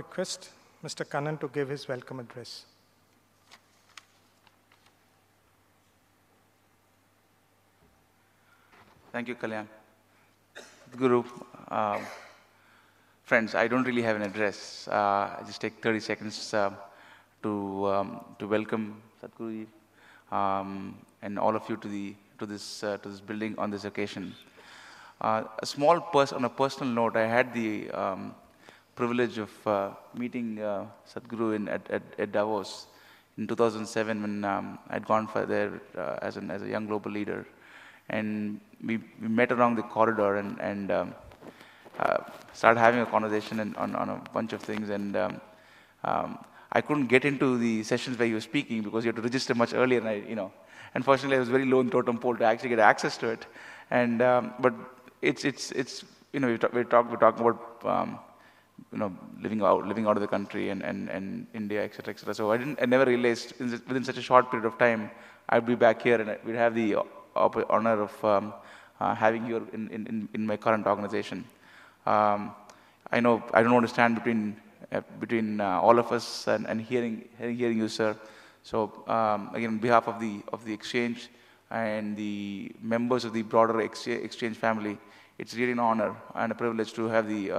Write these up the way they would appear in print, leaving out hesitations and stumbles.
request Mr. Kannan to give his welcome address. Thank you, Kalyan. Guru, friends, I don't really have an address. I just take 30 seconds to welcome Sadhguru and all of you to this building on this occasion. On a personal note, I had the privilege of meeting Sadhguru at Davos in 2007 when I'd gone for there as a young global leader. And we met along the corridor and started having a conversation on a bunch of things. And I couldn't get into the sessions where you were speaking because you had to register much earlier. And unfortunately, I was very low in totem pole to actually get access to it. And but it's we're talking about living out of the country and India, etc., etc. So I never realized within such a short period of time I'd be back here and we'd have the honor of having you in my current organization. I know I don't want to stand between all of us and hearing you, sir. So again, on behalf of the exchange and the members of the broader exchange family, it's really an honor and a privilege to have the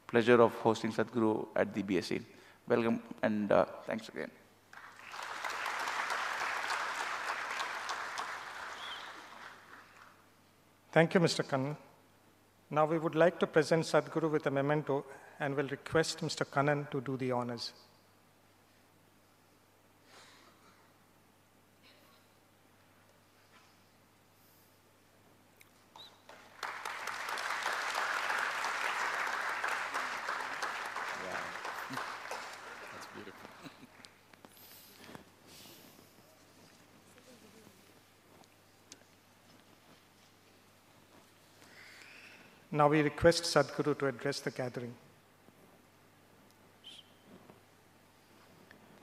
pleasure of hosting Sadhguru at the BSE. Welcome and thanks again. Thank you, Mr. Kannan. Now we would like to present Sadhguru with a memento and will request Mr. Kannan to do the honors. That's beautiful. Now we request Sadhguru to address the gathering.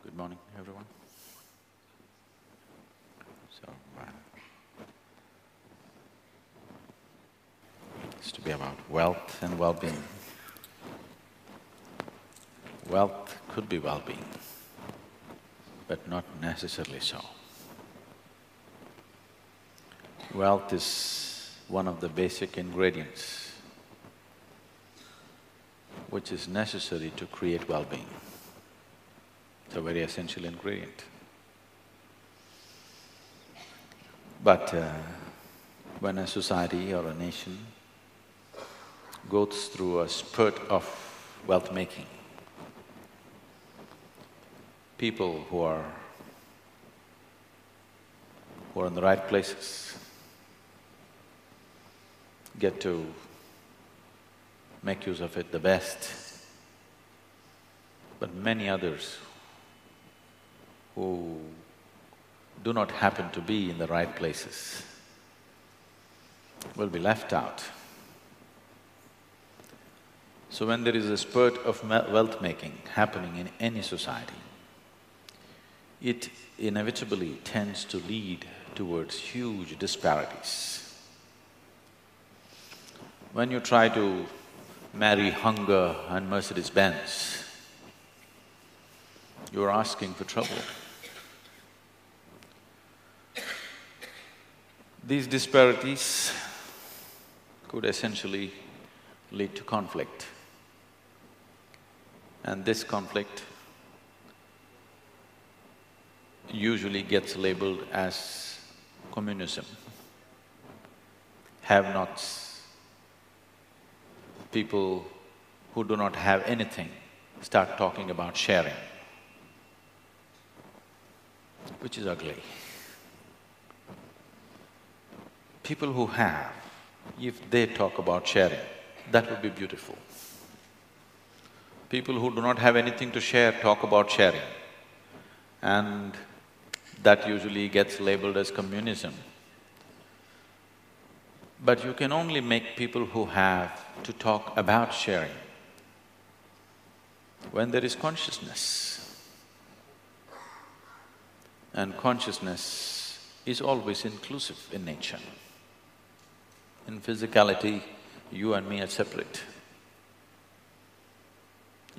Good morning, everyone. So, it's to be about wealth and well-being. Wealth could be well-being, but not necessarily so. Wealth is one of the basic ingredients which is necessary to create well-being. It's a very essential ingredient. But when a society or a nation goes through a spurt of wealth-making, people who are in the right places get to make use of it the best, but many others who do not happen to be in the right places will be left out. So when there is a spurt of wealth-making happening in any society, it inevitably tends to lead towards huge disparities. When you try to marry hunger and Mercedes-Benz, you're asking for trouble. These disparities could essentially lead to conflict. And this conflict usually gets labeled as communism. Have-nots, people who do not have anything start talking about sharing, which is ugly. People who have, if they talk about sharing, that would be beautiful. People who do not have anything to share talk about sharing, and that usually gets labeled as communism. But you can only make people who have to talk about sharing when there is consciousness. And consciousness is always inclusive in nature. In physicality, you and me are separate.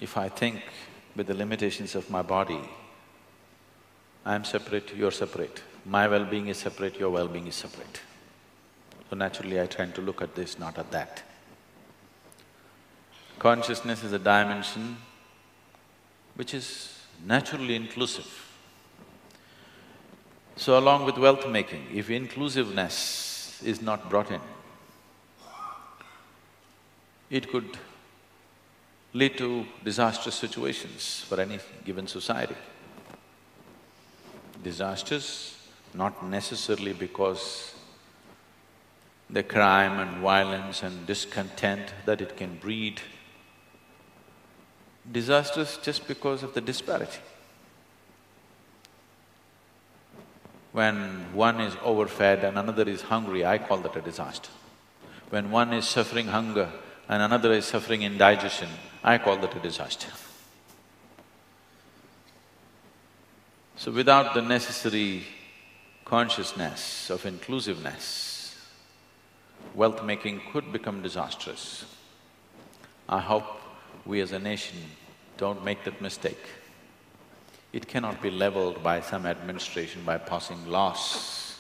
If I think with the limitations of my body, I'm separate, you're separate, my well-being is separate, your well-being is separate. So naturally I tend to look at this, not at that. Consciousness is a dimension which is naturally inclusive. So along with wealth making, if inclusiveness is not brought in, it could lead to disastrous situations for any given society. Disasters, not necessarily because the crime and violence and discontent that it can breed. Disasters just because of the disparity. When one is overfed and another is hungry, I call that a disaster. When one is suffering hunger and another is suffering indigestion, I call that a disaster. So without the necessary consciousness of inclusiveness, wealth making could become disastrous. I hope we as a nation don't make that mistake. It cannot be leveled by some administration by passing laws.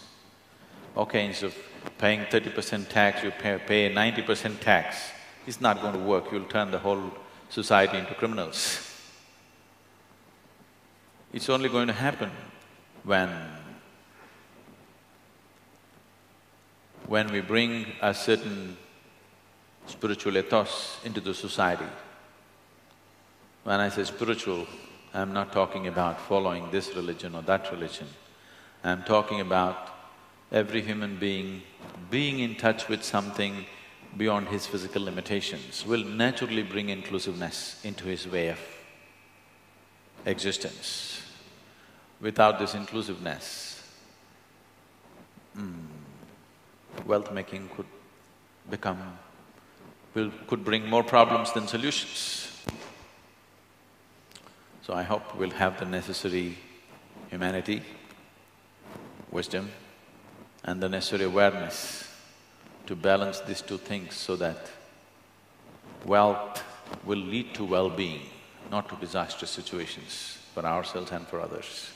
Okay, instead of paying 30% tax, you pay 90% tax. It's not going to work, you'll turn the whole society into criminals. It's only going to happen when we bring a certain spiritual ethos into the society. When I say spiritual, I'm not talking about following this religion or that religion. I'm talking about every human being in touch with something beyond his physical limitations will naturally bring inclusiveness into his way of existence. Without this inclusiveness, wealth making could bring more problems than solutions. So I hope we'll have the necessary humanity, wisdom and the necessary awareness to balance these two things so that wealth will lead to well-being, not to disastrous situations for ourselves and for others.